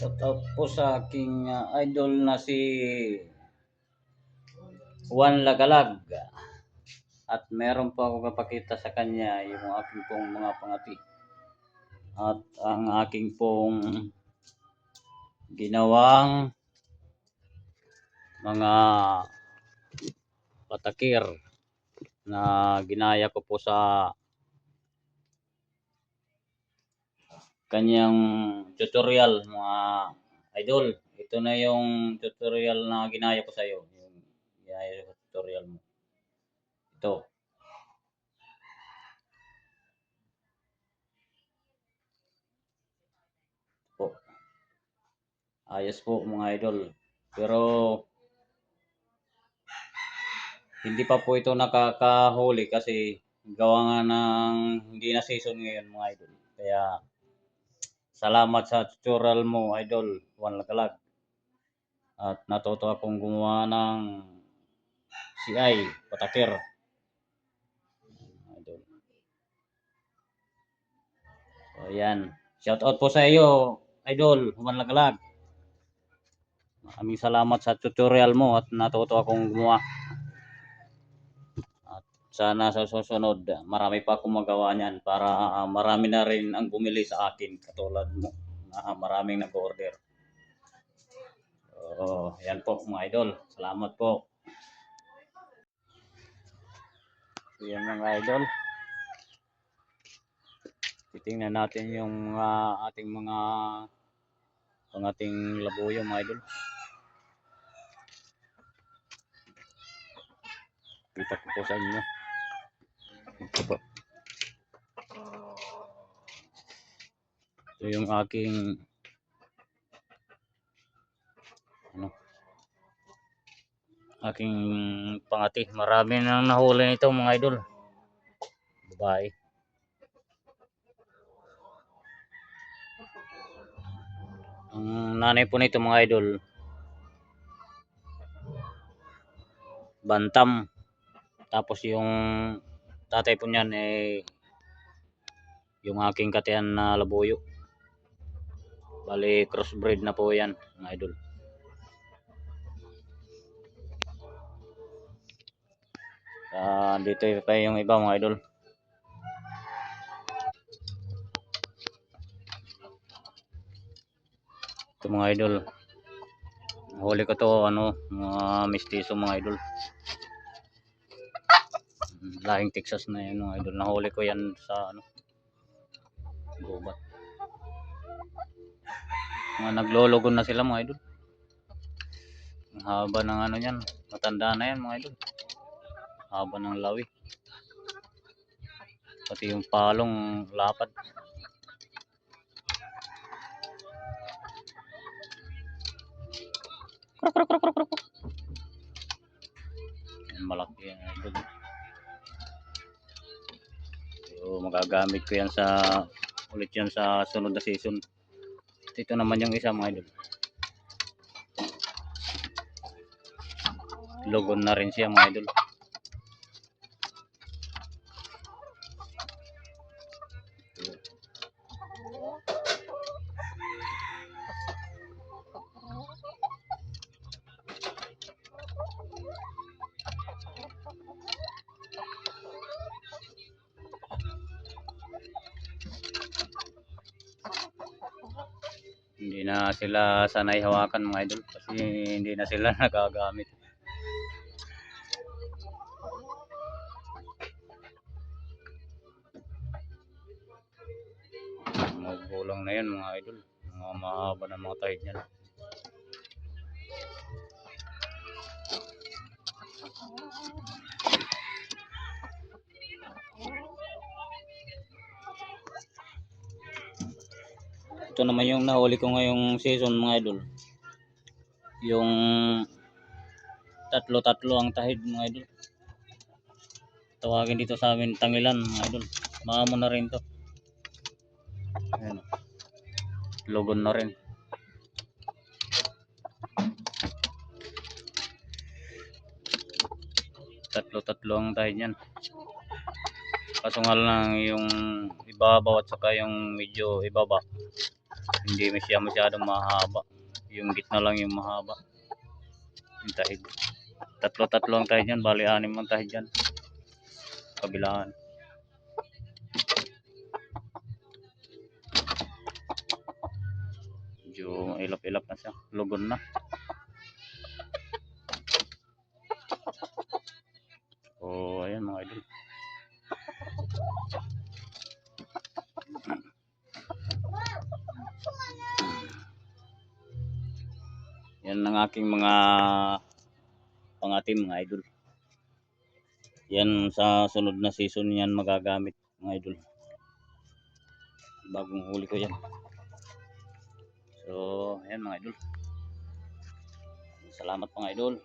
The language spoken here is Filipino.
Shout out po sa aking idol na si Juan Lagalag. At meron po ako papakita sa kanya yung aking pong mga pangati. At ang aking pong ginawang mga patakir na ginaya ko po sa kanyang tutorial mga idol. Ito na yung tutorial na ginaya ko sa iyo. Yung ginaya ko tutorial mo. Ito. Po. Ayos po mga idol. Pero hindi pa po ito nakakahuli kasi gawa nga ng hindi na season ngayon mga idol. Kaya salamat sa tutorial mo idol, Juan Lagalag. At natuto akong gumawa ng CI, patakir. Idol. So yan. Shout out po sa iyo, idol, Juan Lagalag. Maraming salamat sa tutorial mo at natuto akong gumawa. At sana sa susunod, marami pa akong magawa niyan para marami na rin ang bumili sa akin katulad mo na maraming nag-order. So, yan po mga idol. Salamat po. Yan mga idol. Titingnan natin yung ating mga pangating labuyo mga idol. Kita ko po sa inyo. Ito po. Ito yung aking aking pangati. Marami nang nahuli nito mga idol. Babae. Ang nanay po nito mga idol, bantam. Tapos yung tatay po niyan yung aking katiyan na labuyo. Bali crossbreed na po yan mga idol. Dito pa yung iba mga idol. Ito mga idol. Huli ko to mga mestizo mga idol. Lahing Texas na yan mga idol. Nahuli ko yan sa gubat. Mga naglologon na sila mga idol. Ang haba ng yan. Matanda na yan mga idol. Haba ng lawi. Pati yung palong lapad. Malaki yan idol. So magagamit ko yan ulit yan sa sunod na season. Ito naman yung isa mga idol. Logon na rin siya mga idol. Hindi na sila sanay hawakan mga idol kasi hindi na sila nagagamit. Magulang na yan mga idol. Mga mahaba na mga tahid niyan. Ito naman yung nahuli ko ngayong season mga idol. Yung tatlo ang tahid mga idol. Tawagin dito sa amin tangilan mga idol. Maamo na rin to. Ayan. Logon na rin. Tatlo ang tahid niyan. Kaso nga lang yung ibabaw at saka yung medyo ibaba. Hindi siya masyadong mahaba. Yung gitna lang yung mahaba. Yung tahid. Tatlo-tatlo ang tahid yan. Bali, 6 ang tahid yan. Kabilaan. Medyo ilap-ilap na siya. Lugon na. So, ayan mga idol. Yan ang aking mga pangatim mga idol. Yan sa sunod na season yan magagamit mga idol. Bagong huli ko yan. So, ayan mga idol. Salamat mga idol.